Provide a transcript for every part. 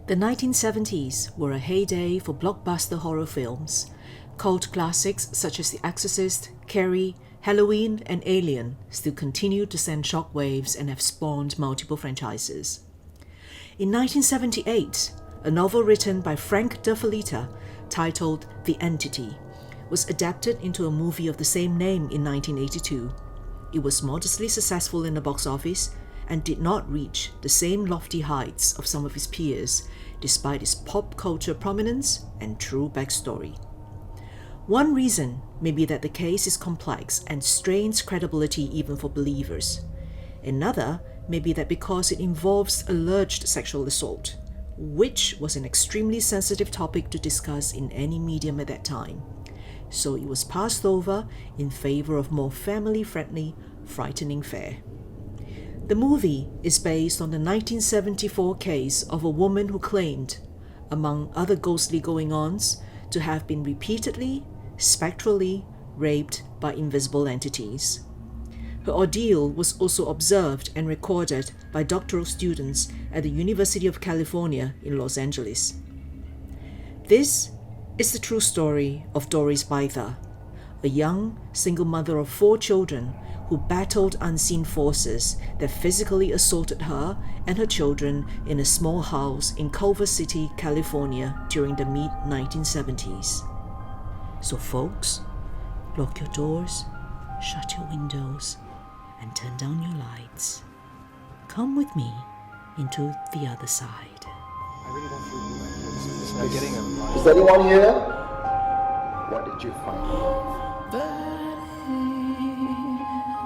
The 1970s were a heyday for blockbuster horror films. Cult classics such as The Exorcist, Carrie, Halloween, and Alien still continue to send shockwaves and have spawned multiple franchises. In 1978, a novel written by Frank Defalita titled The Entity was adapted into a movie of the same name in 1982. It was modestly successful in the box office and did not reach the same lofty heights of some of its peers, despite its pop culture prominence and true backstory. One reason may be that the case is complex and strains credibility even for believers. Another may be that because it involves alleged sexual assault, which was an extremely sensitive topic to discuss in any medium at that time, so it was passed over in favor of more family-friendly, frightening fare. The movie is based on the 1974 case of a woman who claimed, among other ghostly goings-ons, to have been repeatedly, spectrally raped by invisible entities. Her ordeal was also observed and recorded by doctoral students at the University of California in Los Angeles. This is the true story of Doris Bither, a young single mother of 4 children who battled unseen forces that physically assaulted her and her children in a small house in Culver City, California during the mid-1970s. So folks, lock your doors, shut your windows, and turn down your lights. Come with me into the other side. I really don't feel good. This is getting a... Is anyone here? What did you find?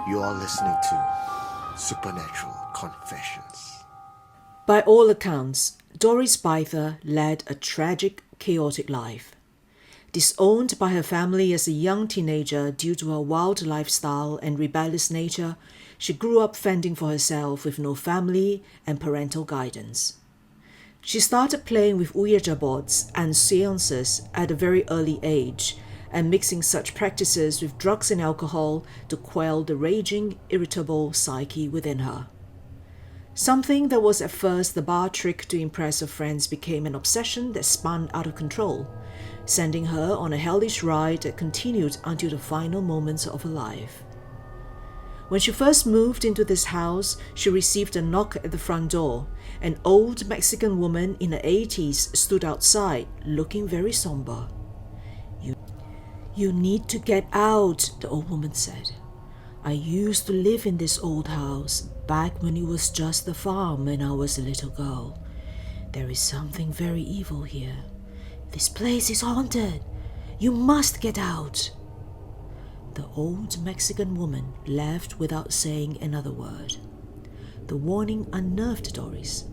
You are listening to Supernatural Confessions. By all accounts, Doris Bither led a tragic, chaotic life. Disowned by her family as a young teenager due to her wild lifestyle and rebellious nature, she grew up fending for herself with no family and parental guidance. She started playing with Ouija boards and seances at a very early age, and mixing such practices with drugs and alcohol to quell the raging, irritable psyche within her. Something that was at first the bar trick to impress her friends became an obsession that spun out of control, sending her on a hellish ride that continued until the final moments of her life. When she first moved into this house, she received a knock at the front door. An old Mexican woman in her 80s stood outside, looking very somber. You need to get out, the old woman said. I used to live in this old house back when it was just a farm when I was a little girl. There is something very evil here. This place is haunted. You must get out. The old Mexican woman left without saying another word. The warning unnerved Doris.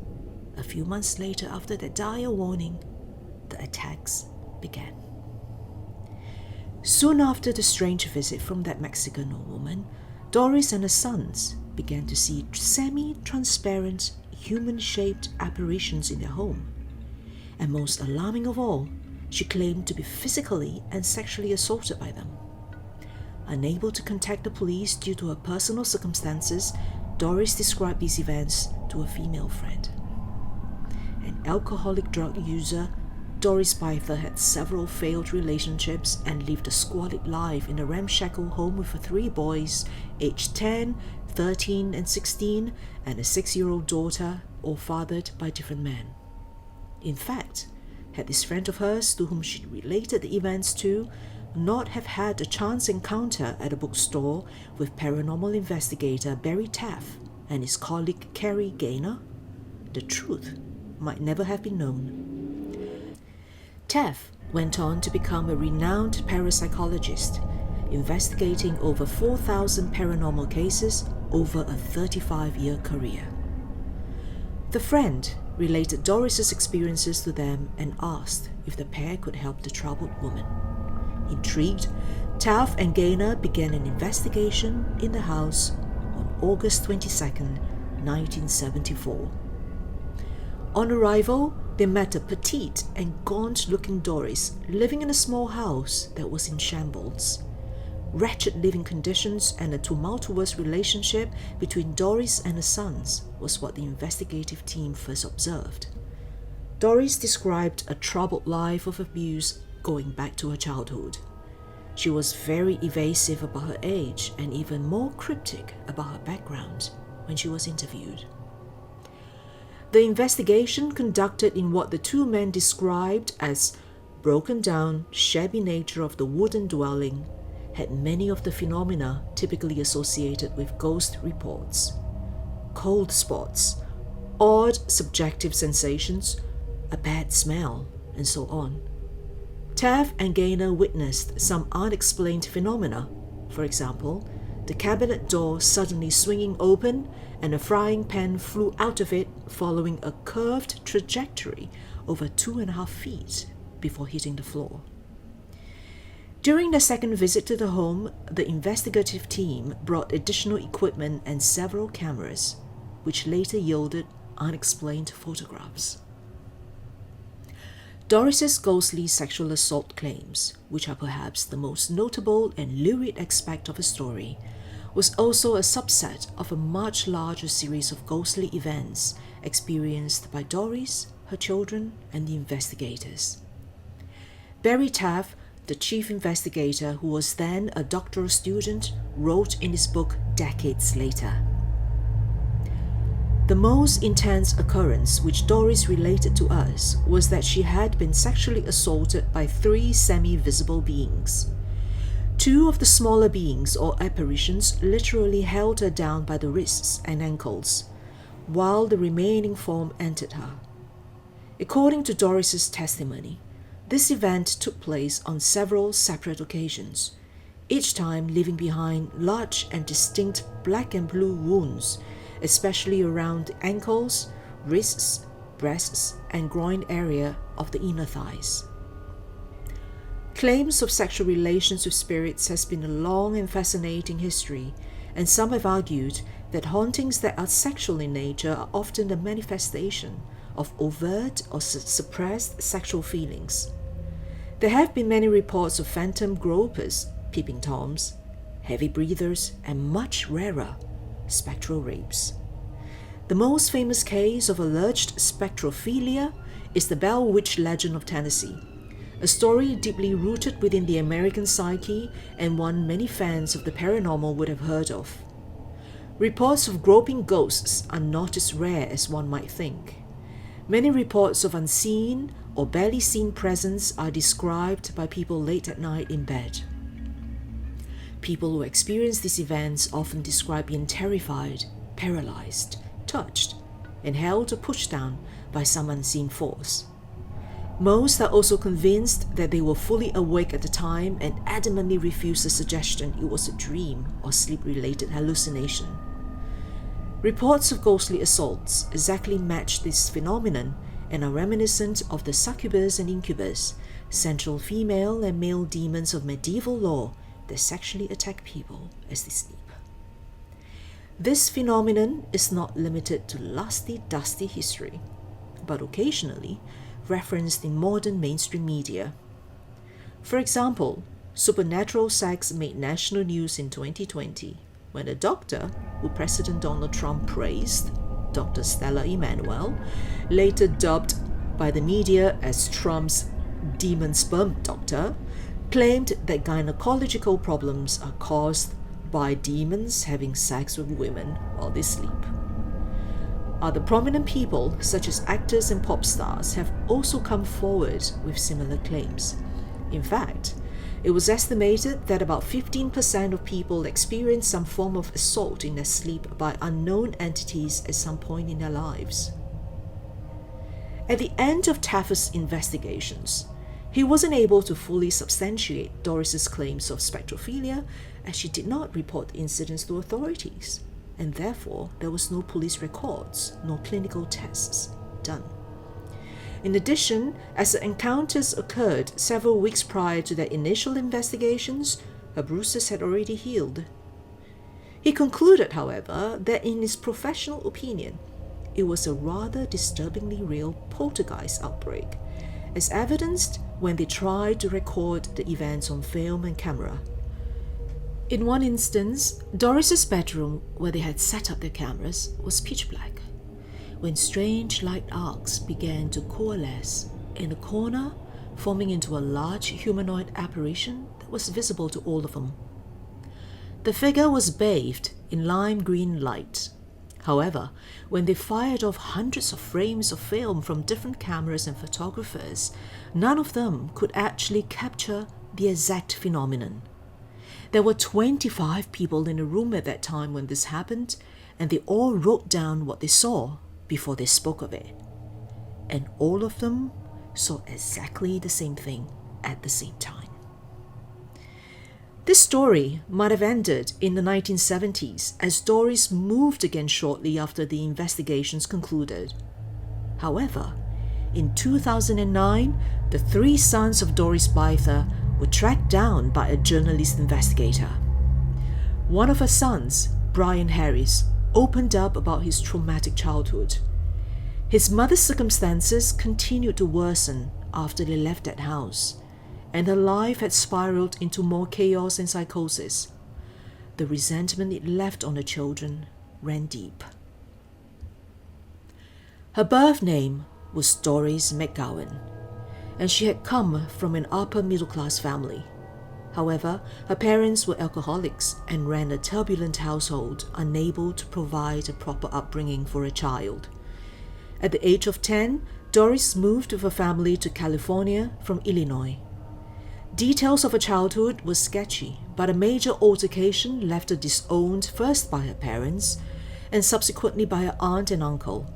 A few months later, after that dire warning, the attacks began. Soon after the strange visit from that Mexican old woman, Doris and her sons began to see semi-transparent, human-shaped apparitions in their home. And most alarming of all, she claimed to be physically and sexually assaulted by them. Unable to contact the police due to her personal circumstances, Doris described these events to a female friend. An alcoholic drug user, Doris Bither had several failed relationships and lived a squalid life in a ramshackle home with her 3 boys, aged 10, 13, and 16, and a 6-year-old daughter, all fathered by different men. In fact, had this friend of hers, to whom she related the events to, not have had a chance encounter at a bookstore with paranormal investigator Barry Taff and his colleague Carrie Gaynor, the truth might never have been known. Taff went on to become a renowned parapsychologist, investigating over 4,000 paranormal cases over a 35-year career. The friend related Doris's experiences to them and asked if the pair could help the troubled woman. Intrigued, Taff and Gaynor began an investigation in the house on August 22, 1974. On arrival, they met a petite and gaunt-looking Doris living in a small house that was in shambles. Wretched living conditions and a tumultuous relationship between Doris and her sons was what the investigative team first observed. Doris described a troubled life of abuse going back to her childhood. She was very evasive about her age and even more cryptic about her background when she was interviewed. The investigation, conducted in what the two men described as broken down, shabby nature of the wooden dwelling, had many of the phenomena typically associated with ghost reports. Cold spots, odd subjective sensations, a bad smell, and so on. Taft and Gaynor witnessed some unexplained phenomena. For example, the cabinet door suddenly swinging open and a frying pan flew out of it following a curved trajectory over 2.5 feet before hitting the floor. During the second visit to the home, the investigative team brought additional equipment and several cameras, which later yielded unexplained photographs. Doris's ghostly sexual assault claims, which are perhaps the most notable and lurid aspect of her story, was also a subset of a much larger series of ghostly events experienced by Doris, her children, and the investigators. Barry Taft, the chief investigator who was then a doctoral student, wrote in his book decades later, "The most intense occurrence which Doris related to us was that she had been sexually assaulted by 3 semi-visible beings. 2 of the smaller beings or apparitions literally held her down by the wrists and ankles, while the remaining form entered her. According to Doris's testimony, this event took place on several separate occasions, each time leaving behind large and distinct black and blue wounds, especially around the ankles, wrists, breasts, and groin area of the inner thighs." Claims of sexual relations with spirits has been a long and fascinating history, and some have argued that hauntings that are sexual in nature are often a manifestation of overt or suppressed sexual feelings. There have been many reports of phantom gropers, peeping toms, heavy breathers, and much rarer, spectral rapes. The most famous case of alleged spectrophilia is the Bell Witch legend of Tennessee, a story deeply rooted within the American psyche and one many fans of the paranormal would have heard of. Reports of groping ghosts are not as rare as one might think. Many reports of unseen or barely seen presence are described by people late at night in bed. People who experience these events often describe being terrified, paralyzed, touched, and held or pushed down by some unseen force. Most are also convinced that they were fully awake at the time and adamantly refuse the suggestion it was a dream or sleep-related hallucination. Reports of ghostly assaults exactly match this phenomenon and are reminiscent of the succubus and incubus, central female and male demons of medieval lore that sexually attack people as they sleep. This phenomenon is not limited to lusty, dusty history, but occasionally referenced in modern mainstream media. For example, supernatural sex made national news in 2020 when a doctor who President Donald Trump praised, Dr. Stella Emanuel, later dubbed by the media as Trump's demon sperm doctor, claimed that gynecological problems are caused by demons having sex with women while they sleep. Other prominent people, such as actors and pop stars, have also come forward with similar claims. In fact, it was estimated that about 15% of people experience some form of assault in their sleep by unknown entities at some point in their lives. At the end of Taft's investigations, he wasn't able to fully substantiate Doris's claims of spectrophilia, as she did not report incidents to authorities, and therefore there was no police records nor clinical tests done. In addition, as the encounters occurred several weeks prior to their initial investigations, her bruises had already healed. He concluded, however, that in his professional opinion, it was a rather disturbingly real poltergeist outbreak, as evidenced when they tried to record the events on film and camera. In one instance, Doris's bedroom, where they had set up their cameras, was pitch black. when strange light arcs began to coalesce in a corner, forming into a large humanoid apparition that was visible to all of them. The figure was bathed in lime green light. However, when they fired off hundreds of frames of film from different cameras and photographers, none of them could actually capture the exact phenomenon. There were 25 people in the room at that time when this happened, and they all wrote down what they saw before they spoke of it. And all of them saw exactly the same thing at the same time. This story might have ended in the 1970s as Doris moved again shortly after the investigations concluded. However, in 2009, the 3 sons of Doris Bither were tracked down by a journalist investigator. One of her sons, Brian Harris, opened up about his traumatic childhood. His mother's circumstances continued to worsen after they left that house, and her life had spiraled into more chaos and psychosis. The resentment it left on the children ran deep. Her birth name was Doris McGowan, and she had come from an upper middle-class family. However, her parents were alcoholics and ran a turbulent household, unable to provide a proper upbringing for a child. At the age of 10, Doris moved with her family to California from Illinois. Details of her childhood were sketchy, but a major altercation left her disowned first by her parents and subsequently by her aunt and uncle.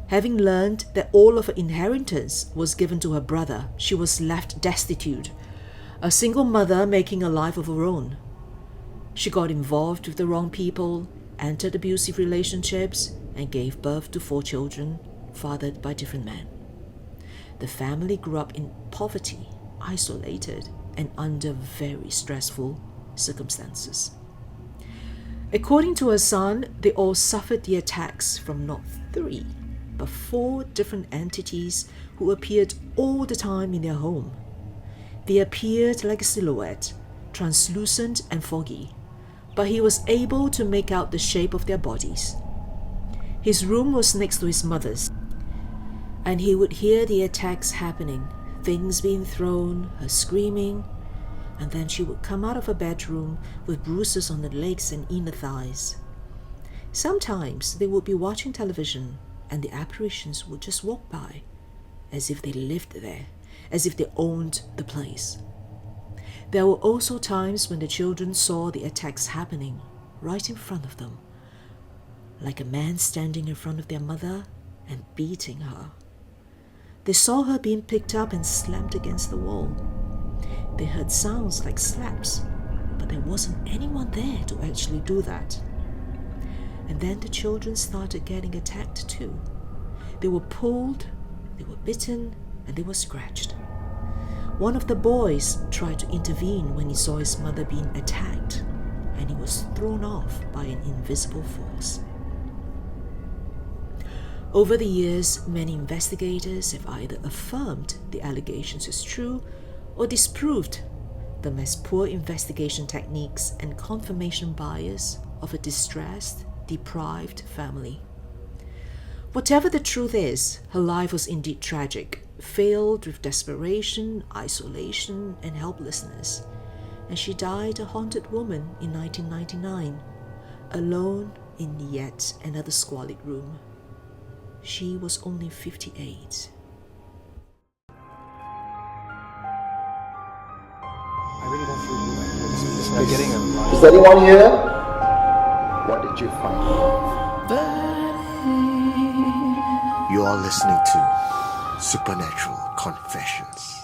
Having learned that all of her inheritance was given to her brother, she was left destitute, a single mother making a life of her own. She got involved with the wrong people, entered abusive relationships, and gave birth to 4 children, fathered by different men. The family grew up in poverty, isolated, and under very stressful circumstances. According to her son, they all suffered the attacks from not 3, but 4 different entities who appeared all the time in their home. They appeared like a silhouette, translucent and foggy, but he was able to make out the shape of their bodies. His room was next to his mother's, and he would hear the attacks happening, things being thrown, her screaming, and then she would come out of her bedroom with bruises on the legs and inner thighs. Sometimes they would be watching television and the apparitions would just walk by, as if they lived there, as if they owned the place. There were also times when the children saw the attacks happening right in front of them, like a man standing in front of their mother and beating her. They saw her being picked up and slammed against the wall. They heard sounds like slaps, but there wasn't anyone there to actually do that. And then the children started getting attacked too. They were pulled, they were bitten, and they were scratched. One of the boys tried to intervene when he saw his mother being attacked, and he was thrown off by an invisible force. Over the years, many investigators have either affirmed the allegations as true or disproved them as poor investigation techniques and confirmation bias of a distressed, deprived family. Whatever the truth is, her life was indeed tragic, filled with desperation, isolation, and helplessness, and she died a haunted woman in 1999, alone in yet another squalid room. She was only 58. I really don't feel good. I'm getting a Is anyone here? What did you find? You are listening to Supernatural Confessions.